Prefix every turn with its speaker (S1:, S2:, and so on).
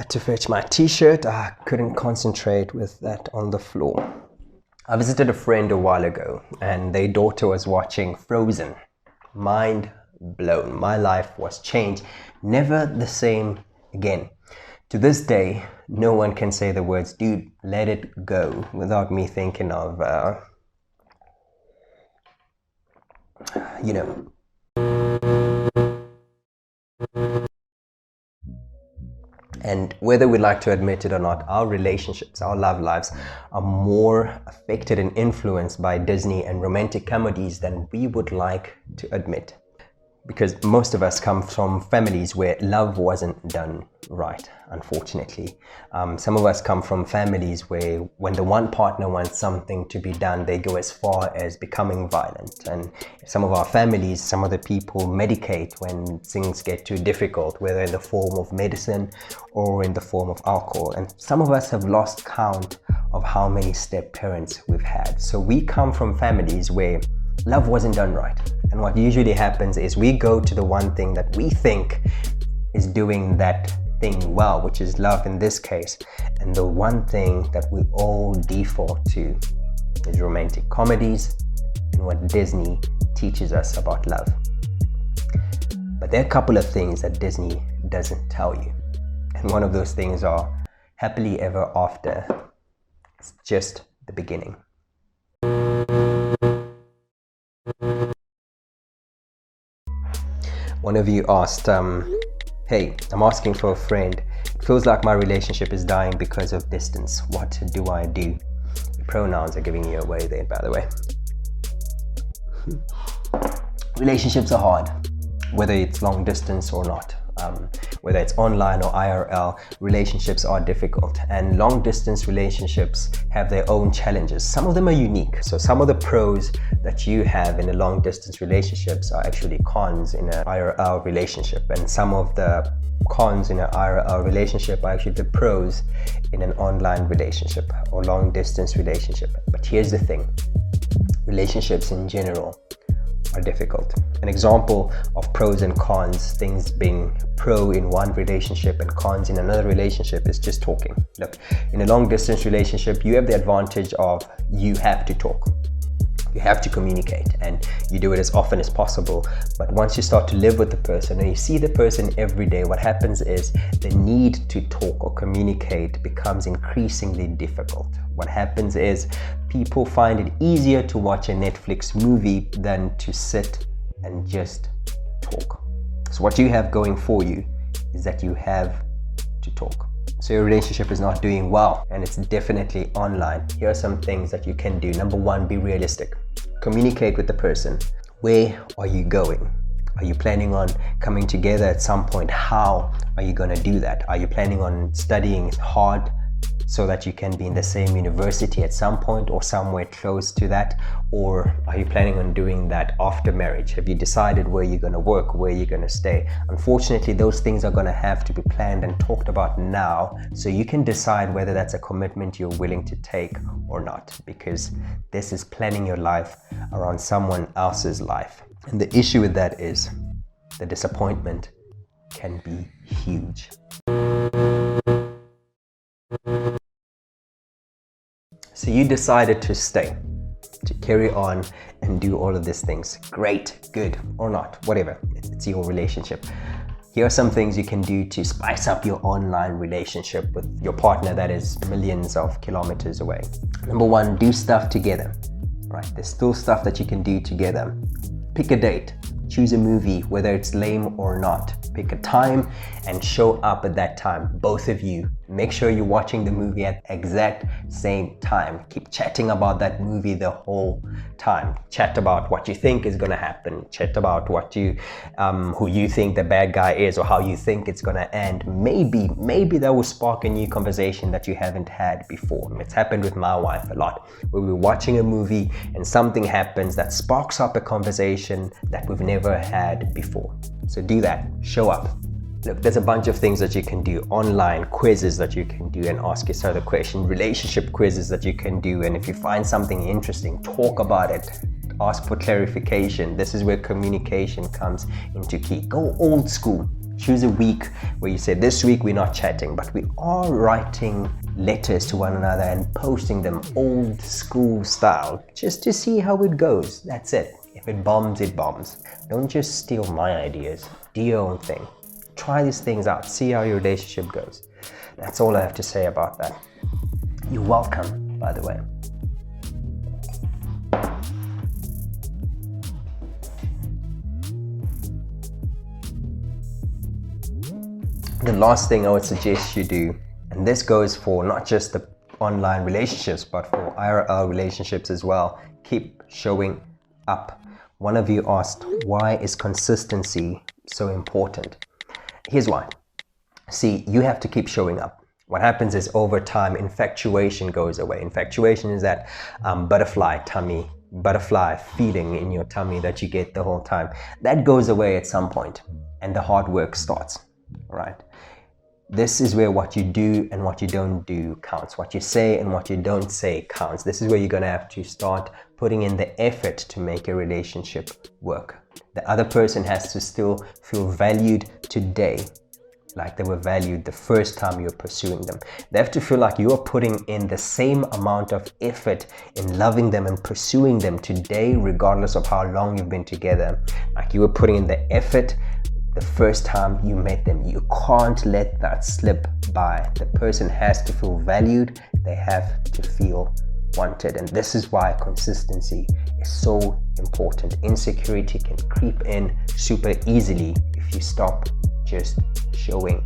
S1: had to fetch my t-shirt. I couldn't concentrate with that on the floor. I visited a friend a while ago and their daughter was watching Frozen. Mind blown. My life was changed. Never the same again. To this day, no one can say the words, dude, let it go, without me thinking of, you know. And whether we like to admit it or not, our relationships, our love lives are more affected and influenced by Disney and romantic comedies than we would like to admit. Because most of us come from families where love wasn't done right, unfortunately. Some of us come from families where when the one partner wants something to be done, they go as far as becoming violent. And some of our families, some of the people medicate when things get too difficult, whether in the form of medicine or in the form of alcohol. And some of us have lost count of how many step parents we've had. So we come from families where love wasn't done right. And what usually happens is we go to the one thing that we think is doing that thing well, which is love in this case. And the one thing that we all default to is romantic comedies and what Disney teaches us about love. But there are a couple of things that Disney doesn't tell you. And one of those things are happily ever after. It's just the beginning. One of you asked, hey, I'm asking for a friend. It feels like my relationship is dying because of distance. What do I do? The pronouns are giving you away there, by the way. Relationships are hard, whether it's long distance or not. Whether it's online or IRL, relationships are difficult, and long distance relationships have their own challenges. Some of them are unique. So some of the pros that you have in a long distance relationships are actually cons in an IRL relationship, and some of the cons in an IRL relationship are actually the pros in an online relationship or long distance relationship. But here's the thing, relationships in general are difficult. An example of pros and cons, things being pro in one relationship and cons in another relationship, is just talking. Look, in a long distance relationship, you have the advantage of you have to talk. You have to communicate and you do it as often as possible. But once you start to live with the person and you see the person every day, what happens is the need to talk or communicate becomes increasingly difficult. What happens is people find it easier to watch a Netflix movie than to sit and just talk. So what you have going for you is that you have to talk. So your relationship is not doing well and it's definitely online. Here are some things that you can do. Number one, be realistic. Communicate with the person. Where are you going? Are you planning on coming together at some point? How are you going to do that? Are you planning on studying hard so that you can be in the same university at some point or somewhere close to that? Or are you planning on doing that after marriage? Have you decided where you're going to work, where you're going to stay? Unfortunately, those things are going to have to be planned and talked about now so you can decide whether that's a commitment you're willing to take or not, because this is planning your life around someone else's life. And the issue with that is the disappointment can be huge. So you decided to stay, to carry on and do all of these things. Great, good, or not, whatever. It's your relationship. Here are some things you can do to spice up your online relationship with your partner that is millions of kilometers away. Number one, do stuff together, right? There's still stuff that you can do together. Pick a date. Choose a movie, whether it's lame or not. Pick a time and show up at that time, both of you. Make sure you're watching the movie at exact same time. Keep chatting about that movie the whole time. Chat about what you think is going to happen. Chat about what you, who you think the bad guy is or how you think it's going to end. Maybe that will spark a new conversation that you haven't had before. It's happened with my wife a lot, where we're watching a movie and something happens that sparks up a conversation that we've never had before. So do that. Show up. Look, there's a bunch of things that you can do. Online quizzes that you can do and ask yourself the question. Relationship quizzes that you can do. And if you find something interesting, talk about it. Ask for clarification. This is where communication comes into key. Go old school. Choose a week where you say, this week we're not chatting, but we are writing letters to one another and posting them old school style, just to see how it goes. That's it. If it bombs, it bombs. Don't just steal my ideas. Do your own thing. Try these things out. See how your relationship goes. That's all I have to say about that. You're welcome, by the way. The last thing I would suggest you do, and this goes for not just the online relationships, but for IRL relationships as well, keep showing up. One of you asked, why is consistency so important? Here's why. See, you have to keep showing up. What happens is over time, infatuation goes away. Infatuation is that butterfly feeling in your tummy that you get the whole time. That goes away at some point, and the hard work starts. All right. This is where what you do and what you don't do counts. What you say and what you don't say counts. This is where you're going to have to start putting in the effort to make a relationship work. The other person has to still feel valued today, like they were valued the first time you're pursuing them. They have to feel like you're putting in the same amount of effort in loving them and pursuing them today, regardless of how long you've been together. Like you were putting in the effort the first time you met them. You can't let that slip by. The person has to feel valued. They have to feel wanted. And this is why consistency is so important. Insecurity can creep in super easily if you stop just showing